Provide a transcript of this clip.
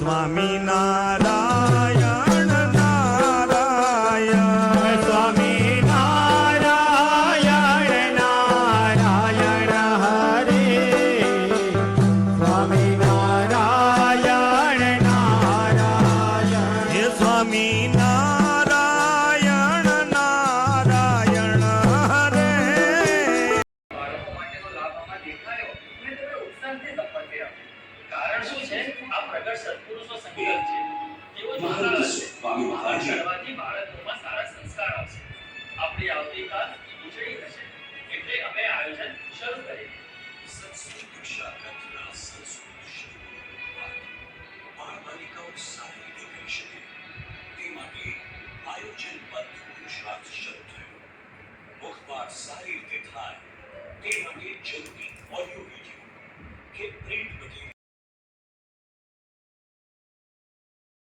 સ્વામી નારાયણ નારાયણ સ્વામી નારાયણ નારાયણ હરે સ્વામી નારાયણ નારાયણ હે સ્વામી નારાયણ નારાયણ હરે. બાળકો માટેનો લાભ આમાં દેખાયો અને તમે ઉત્સાહથી સંપન્ન થયા. કારણ શું છે? આ પ્રગટ સત્પુરુષો સંકલ્પ છે. તેઓ જોતા હશે કરવાથી બાળકોમાં સારા સંસ્કાર આવશે. આપણી આવતીકાલ ઉજળી થશે. એટલે અમે આયોજન શરૂ કરીએ. સંસ્કૃત શિક્ષા કરતા સંસ્કૃત શિક્ષણ બાળબાલિકાઓ સારી રીતે કરી શકે તે માટે આયોજનબદ્ધ પુરુષાર્થ શરૂ થયો. મુખપાઠ સારી રીતે થાય તે માટે જરૂરી ઓડિયો